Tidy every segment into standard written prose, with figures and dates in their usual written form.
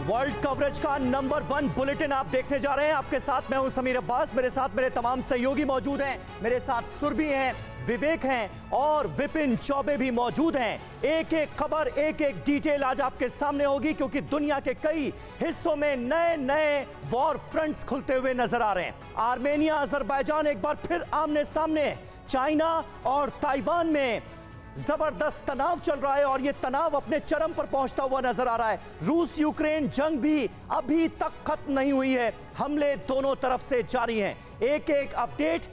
World coverage का number 1 bulletin आप देखने जा रहे हैं। आपके साथ मैं हूं समीर अब्बास, मेरे साथ मेरे तमाम सहयोगी मौजूद हैं। मेरे साथ सुरभि हैं, विवेक हैं और विपिन चौबे भी मौजूद हैं। एक एक खबर, एक एक डिटेल आज आपके सामने होगी, क्योंकि दुनिया के कई हिस्सों में नए नए वॉर फ्रंट्स खुलते हुए नजर आ रहे हैं। आर्मेनिया अजरबैजान एक बार फिर आमने सामने है। चाइना और ताइवान में जबरदस्त तनाव चल रहा है और यह तनाव अपने चरम पर पहुंचता हुआ नजर आ रहा है। रूस यूक्रेन जंग भी अभी तक खत्म नहीं हुई है। हमले दोनों तरफ से जारी हैं। एक एक अपडेट,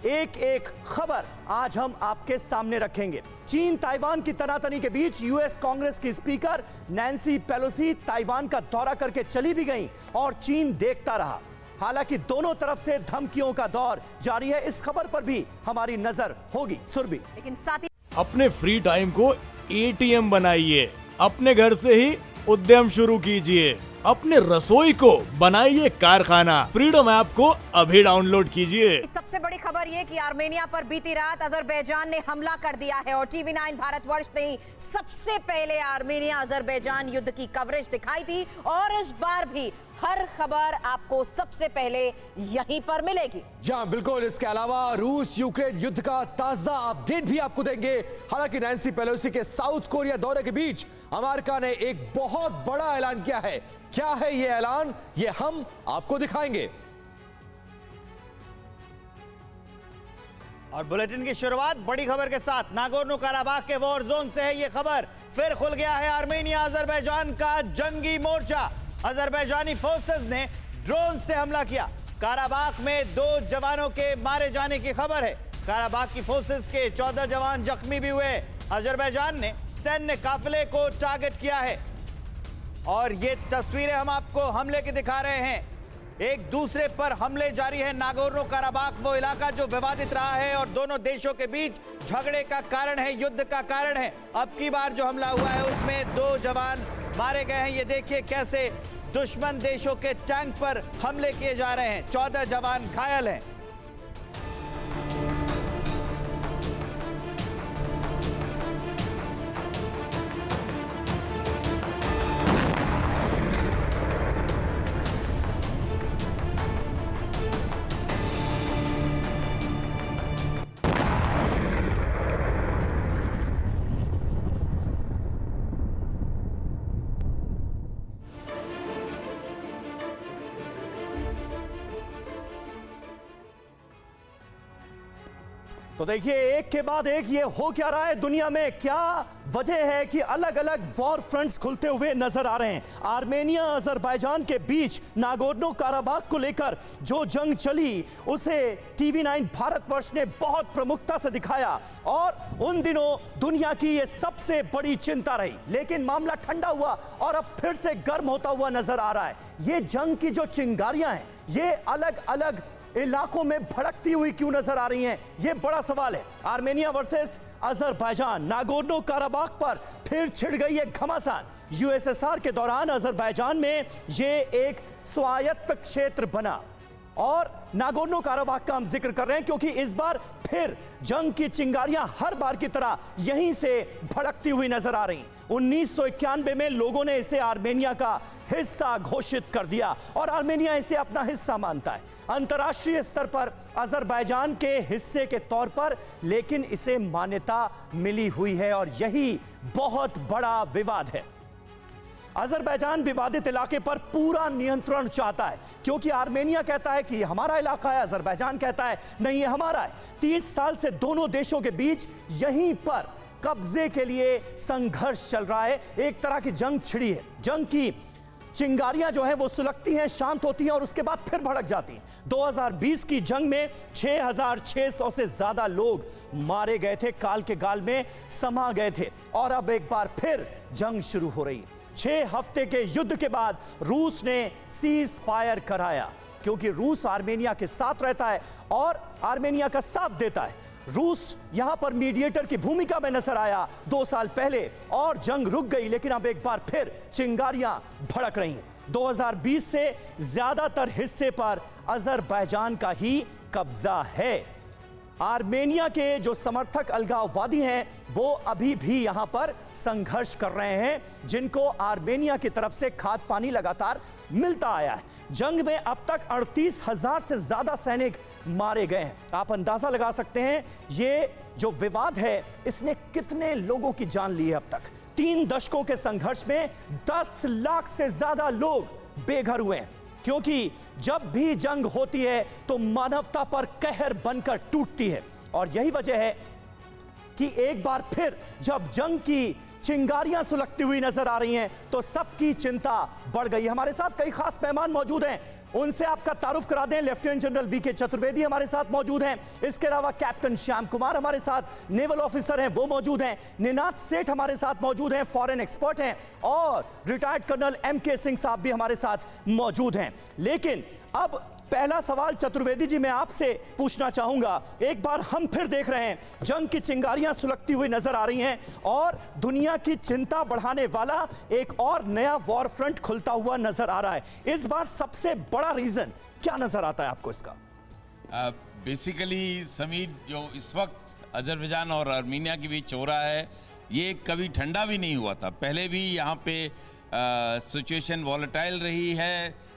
एक एक खबर आज हम आपके सामने रखेंगे। चीन ताइवान की तनातनी के बीच यूएस कांग्रेस की स्पीकर नैन्सी पेलोसी ताइवान का दौरा करके चली भी गई और चीन देखता रहा। हालांकि दोनों तरफ से धमकियों का दौर जारी है। इस खबर पर भी हमारी नजर होगी सुरभि। लेकिन साथ ही अपने फ्री टाइम को एटीएम बनाइए, अपने घर से ही उद्यम शुरू कीजिए, अपने रसोई को बनाइए कारखाना। फ्रीडम ऐप को अभी डाउनलोड कीजिए। सबसे बड़ी खबर ये कि आर्मेनिया पर बीती रात अजरबैजान ने हमला कर दिया है और टीवी9 भारतवर्ष ने सबसे पहले आर्मेनिया अजरबैजान युद्ध की कवरेज दिखाई थी और इस बार भी हर खबर आपको सबसे पहले यहीं पर मिलेगी। जी हाँ, बिल्कुल। इसके अलावा रूस यूक्रेन युद्ध का ताजा अपडेट भी आपको देंगे। हालांकि नैन्सी पेलोसी के साउथ कोरिया दौरे के बीच अमेरिका ने एक बहुत बड़ा ऐलान किया है। क्या है ये ऐलान, ये हम आपको दिखाएंगे। और बुलेटिन की शुरुआत बड़ी खबर के साथ। नागोर्नो काराबाख के वॉर जोन से है ये खबर। फिर खुल गया है आर्मेनिया अजरबैजान का जंगी मोर्चा। अजरबैजानी फोर्सेस ने ड्रोन से हमला किया। काराबाख में 2 जवानों के मारे जाने की खबर है। काराबाख की फोर्सेस के 14 जवान जख्मी भी हुए। अजरबैजान ने सैन्य काफिले को टारगेट किया है और ये तस्वीरें हम आपको हमले की दिखा रहे हैं। एक दूसरे पर हमले जारी है। नागोर्नो काराबाख वो इलाका जो विवादित रहा है और दोनों देशों के बीच झगड़े का कारण है, युद्ध का कारण है। अब की बार जो हमला हुआ है उसमें 2 जवान मारे गए हैं। ये देखिए कैसे दुश्मन देशों के टैंक पर हमले किए जा रहे हैं। 14 जवान घायल हैं। तो देखिए, एक के बाद एक ये हो क्या रहा है दुनिया में। क्या वजह है कि अलग अलग वॉर फ्रंट्स खुलते हुए नजर आ रहे हैं। आर्मेनिया अजरबैजान के बीच नागोर्नो काराबाख को लेकर जो जंग चली उसे टीवी9 भारतवर्ष ने बहुत प्रमुखता से दिखाया और उन दिनों दुनिया की ये सबसे बड़ी चिंता रही। लेकिन मामला ठंडा हुआ और अब फिर से गर्म होता हुआ नजर आ रहा है। ये जंग की जो चिंगारियां हैं ये अलग अलग इलाकों में भड़कती हुई क्यों नजर आ रही हैं, यह बड़ा सवाल है। Armenia versus Azerbaijan, Nagorno Karabakh पर फिर छिड़ गई है घमासान। यूएसएसआर के दौरान अजरबैजान में यह एक स्वायत्त क्षेत्र बना और नागोर्नो काराबाख का हम जिक्र कर रहे हैं क्योंकि इस बार फिर जंग की चिंगारियां हर बार की तरह यहीं से भड़कती हुई नजर आ रही। 1991 में लोगों ने इसे आर्मेनिया का हिस्सा घोषित कर दिया और आर्मेनिया इसे अपना हिस्सा मानता है अंतर्राष्ट्रीय स्तर पर अजरबैजान के हिस्से के तौर पर, लेकिन इसे मान्यता मिली हुई है और यही बहुत बड़ा विवाद है। अजरबैजान विवादित इलाके पर पूरा नियंत्रण चाहता है क्योंकि आर्मेनिया कहता है कि हमारा इलाका है, अजरबैजान कहता है नहीं ये हमारा है। 30 साल से दोनों देशों के बीच यहीं पर कब्जे के लिए संघर्ष चल रहा है। एक तरह की जंग छिड़ी है। जंग की चिंगारियां जो है वो सुलगती हैं, शांत होती हैं और उसके बाद फिर भड़क जाती हैं। 2020 की जंग में 6600 से ज्यादा लोग मारे गए थे, काल के गाल में समा गए थे और अब एक बार फिर जंग शुरू हो रही है। 6 हफ्ते के युद्ध के बाद रूस ने सीज फायर कराया क्योंकि रूस आर्मेनिया के साथ रहता है और आर्मेनिया का साथ देता है। रूस यहां पर मीडिएटर की भूमिका में नजर आया 2 साल पहले और जंग रुक गई, लेकिन अब एक बार फिर चिंगारियां भड़क रही हैं। 2020 से ज्यादातर हिस्से पर अजरबैजान का ही कब्जा है। आर्मेनिया के जो समर्थक अलगाववादी हैं वो अभी भी यहां पर संघर्ष कर रहे हैं, जिनको आर्मेनिया की तरफ से खाद पानी लगातार मिलता आया है। जंग में अब तक 38,000 से ज्यादा सैनिक मारे गए हैं। आप अंदाजा लगा सकते हैं ये जो विवाद है इसने कितने लोगों की जान ली है। अब तक 3 दशकों के संघर्ष में 10 लाख से ज्यादा लोग बेघर हुए हैं, क्योंकि जब भी जंग होती है तो मानवता पर कहर बनकर टूटती है। और यही वजह है कि एक बार फिर जब जंग की चिंगारियां सुलगती हुई नजर आ रही हैं तो सबकी चिंता बढ़ गई। हमारे साथ कई खास मेहमान मौजूद हैं, उनसे आपका तारुफ करा दें। लेफ्टिनेंट जनरल वीके चतुर्वेदी हमारे साथ मौजूद हैं। इसके अलावा कैप्टन श्याम कुमार हमारे साथ नेवल ऑफिसर हैं, वो मौजूद हैं। निनाद सेठ हमारे साथ मौजूद हैं, फॉरेन एक्सपर्ट हैं। और रिटायर्ड कर्नल एमके सिंह साहब भी हमारे साथ मौजूद हैं। लेकिन अब पहला सवाल चतुर्वेदी जी मैं आपसे पूछना चाहूंगा। एक बार हम फिर देख रहे हैं जंग की चिंगारियां सुलगती हुई नजर आ रही हैं और दुनिया की चिंता बढ़ाने वाला एक और नया वॉर फ्रंट खुलता हुआ नजर आ रहा है। इस बार सबसे बड़ा रीजन क्या नजर आता है आपको इसका? बेसिकली समीर, जो इस वक्त अजरबैजान और आर्मीनिया के बीच हो रहा है ये कभी ठंडा भी नहीं हुआ था। पहले भी यहाँ पे सिचुएशन वॉलेटाइल रही है,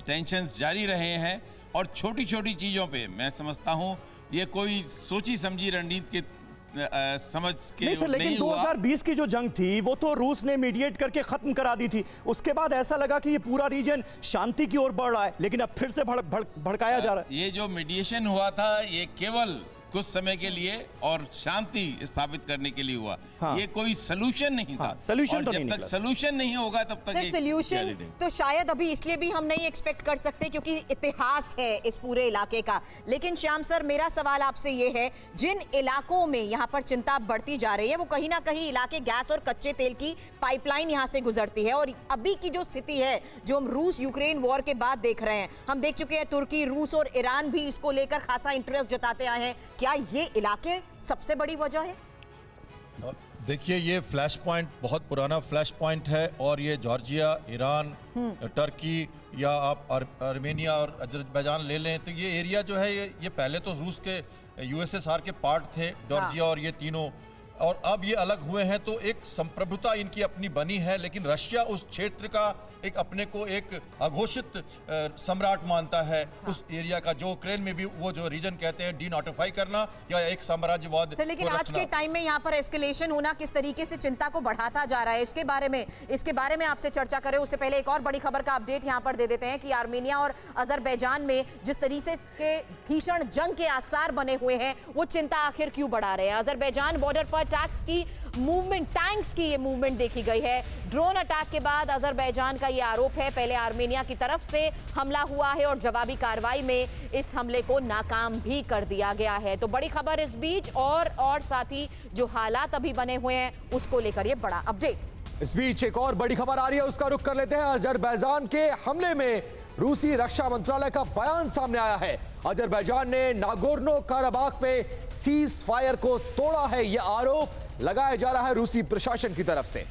टेंशन्स जारी रहे हैं और छोटी छोटी चीज़ों पे मैं समझता हूँ ये कोई सोची समझी रणनीति के समझ के नहीं सर, लेकिन 2020 की जो जंग थी वो तो रूस ने मीडिएट करके खत्म करा दी थी। उसके बाद ऐसा लगा कि ये पूरा रीजन शांति की ओर बढ़ रहा है, लेकिन अब फिर से भड़काया जा रहा है। ये जो मीडिएशन हुआ था ये केवल कुछ समय के लिए और शांति स्थापित करने के लिए हुआ। हाँ। ये कोई सलूशन नहीं था। सलूशन तो जब नहीं तक निकला। सलूशन नहीं होगा तब तक सर सॉल्यूशन तो शायद अभी इसलिए भी हम नहीं एक्सपेक्ट कर सकते क्योंकि इतिहास है इस पूरे इलाके का। लेकिन श्याम सर, मेरा सवाल आपसे ये है, जिन इलाकों में यहाँ पर चिंता बढ़ती जा रही है वो कहीं ना कहीं इलाके गैस और कच्चे तेल की पाइपलाइन यहाँ से गुजरती है। और अभी की जो स्थिति है जो हम रूस यूक्रेन वॉर के बाद देख रहे हैं, हम देख चुके हैं तुर्की, रूस और ईरान भी इसको लेकर खासा इंटरेस्ट जताते आए हैं। क्या ये इलाके सबसे बड़ी वजह है? देखिए, ये फ्लैश पॉइंट बहुत पुराना फ्लैश पॉइंट है और ये जॉर्जिया, ईरान, टर्की या आप आर्मेनिया और अजरबैजान ले लें तो ये एरिया जो है ये पहले तो रूस के यूएसएसआर के पार्ट थे, जॉर्जिया और ये तीनों, और अब ये अलग हुए हैं तो एक संप्रभुता इनकी अपनी बनी है। लेकिन रशिया उस क्षेत्र का एक अपने को एक अघोषित सम्राट मानता है। उस एरिया का जो यूक्रेन में भी वो जो रीजन कहते हैं डीनोटिफाई करना या एक साम्राज्यवाद। लेकिन आज के टाइम में यहाँ पर एस्केलेशन होना किस तरीके से चिंता को बढ़ाता जा रहा है, इसके बारे में आपसे चर्चा करें उससे पहले एक और बड़ी खबर का अपडेट यहाँ पर दे देते हैं कि आर्मेनिया और अजरबैजान में जिस तरीके के भीषण जंग के आसार बने हुए हैं वो चिंता आखिर क्यों बढ़ा रहे हैं। अजरबैजान बॉर्डर पर टैंक्स की ये मूवमेंट देखी गई है। ड्रोन अटैक के बाद अजरबैजान का ये आरोप है, पहले आर्मेनिया की तरफ से हमला हुआ है और जवाबी कार्रवाई में इस हमले को नाकाम भी कर दिया गया है। तो बड़ी खबर इस बीच और साथ ही जो हालात अभी बने हुए हैं उसको लेकर ये बड़ा अपडेट। इस बीच एक और बड़ी खबर आ रही है, उसका रुख कर लेते हैं। अजरबैजान के हमले में रूसी रक्षा मंत्रालय का बयान सामने आया है। अजरबैजान ने नागोर्नो काराबाख में सीज फायर को तोड़ा है, यह आरोप लगाया जा रहा है रूसी प्रशासन की तरफ से।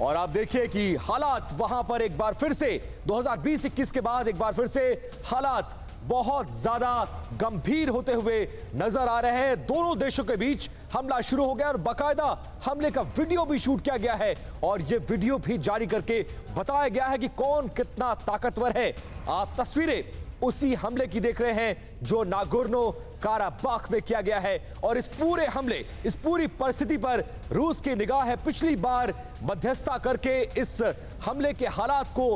और आप देखिए कि हालात वहां पर एक बार फिर से 2020-21 के बाद एक बार फिर से हालात बहुत ज्यादा गंभीर होते हुए नजर आ रहे हैं। दोनों देशों के बीच हमला शुरू हो गया और बाकायदा हमले का वीडियो भी शूट किया गया है और यह वीडियो भी जारी करके बताया गया है कि कौन कितना ताकतवर है। आप तस्वीरें उसी हमले की देख रहे हैं जो नागोर्नो काराबाख में किया गया है। और इस पूरे हमले, इस पूरी परिस्थिति पर रूस की निगाह है। पिछली बार मध्यस्थता करके इस हमले के हालात को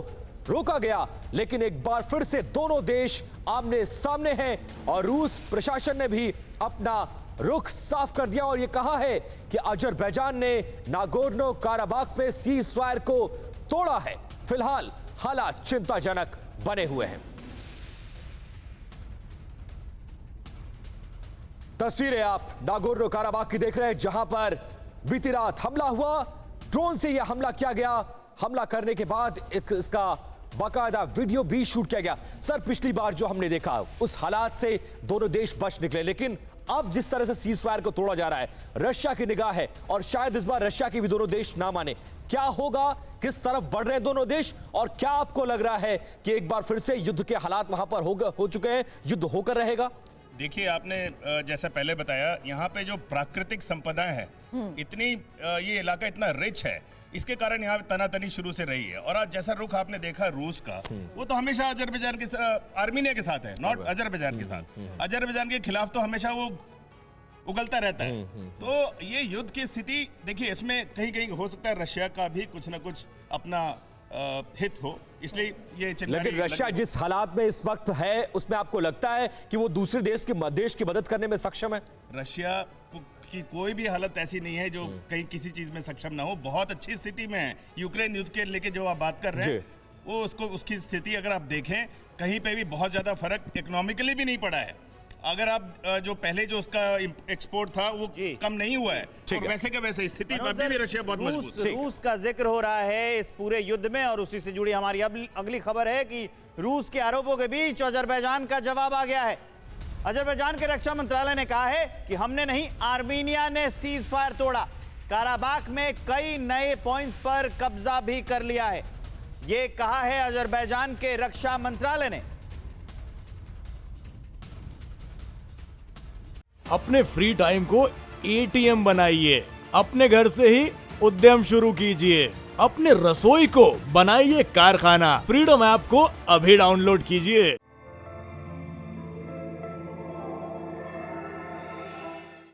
रोका गया, लेकिन एक बार फिर से दोनों देश आमने सामने हैं और रूस प्रशासन ने भी अपना रुख साफ कर दिया और यह कहा है कि अजरबैजान ने नागोर्नो काराबाख में सीज फायर को तोड़ा है। फिलहाल हालात चिंताजनक बने हुए हैं। तस्वीरें आप नागोर्नो काराबाख की देख रहे हैं जहां पर बीती रात हमला हुआ, ड्रोन से यह हमला किया गया। हमला करने के बाद इसका बाकायदा वीडियो भी शूट किया गया। सर, पिछली बार जो हमने देखा उस हालात से दोनों देश बच निकले, लेकिन अब जिस तरह से सीज फायर को तोड़ा जा रहा है, रशिया की निगाह है और शायद इस बार रशिया की भी दोनों देश ना माने। क्या होगा, किस तरफ बढ़ रहे हैं दोनों देश, और क्या आपको लग रहा है कि एक बार फिर से युद्ध के हालात वहां पर हो चुके हैं, युद्ध होकर रहेगा? देखिए, आपने जैसा पहले बताया, यहाँ पे जो प्राकृतिक संपदाएं हैं, इतनी ये इलाका इतना रिच है, इसके कारण यहाँ पे तनातनी शुरू से रही है। और आज जैसा रुख आपने देखा रूस का, वो तो हमेशा अजरबैजान के आर्मीनिया के साथ है, नॉट अजरबैजान के साथ। अजरबैजान के खिलाफ तो हमेशा वो उगलता रहता है। तो ये युद्ध की स्थिति देखिए, इसमें कहीं कहीं हो सकता है रशिया का भी कुछ ना कुछ अपना हित हो, इसलिए ये लेकिन रशिया जिस हालात में इस वक्त है, उसमें आपको लगता है कि वो दूसरे देश की मदद करने में सक्षम है? रशिया की कोई भी हालत ऐसी नहीं है जो कहीं किसी चीज में सक्षम ना हो, बहुत अच्छी स्थिति में है। यूक्रेन युद्ध के लेके जो आप बात कर रहे हैं, वो उसकी स्थिति अगर आप देखें, कहीं पे भी बहुत ज्यादा फर्क इकोनॉमिकली भी नहीं पड़ा है। अगर आप जो पहले जो उसका एक्सपोर्ट था वो कम नहीं हुआ है, और वैसे के वैसे स्थिति में भी रशिया बहुत मजबूत है। रूस का जिक्र हो रहा है इस पूरे युद्ध में, और उसी से जुड़ी हमारी अगली खबर है कि रूस के आरोपों के बीच अजरबैजान का जवाब आ गया है। अजरबैजान के रक्षा मंत्रालय ने कहा है कि हमने नहीं, आर्मीनिया ने सीज फायर तोड़ा, काराबाख में कई नए पॉइंट्स पर कब्जा भी कर लिया है, ये कहा है अजरबैजान के रक्षा मंत्रालय ने। अपने फ्री टाइम को एटीएम बनाइए, अपने घर से ही उद्यम शुरू कीजिए, अपने रसोई को बनाइए कारखाना। फ्रीडम ऐप को अभी डाउनलोड कीजिए।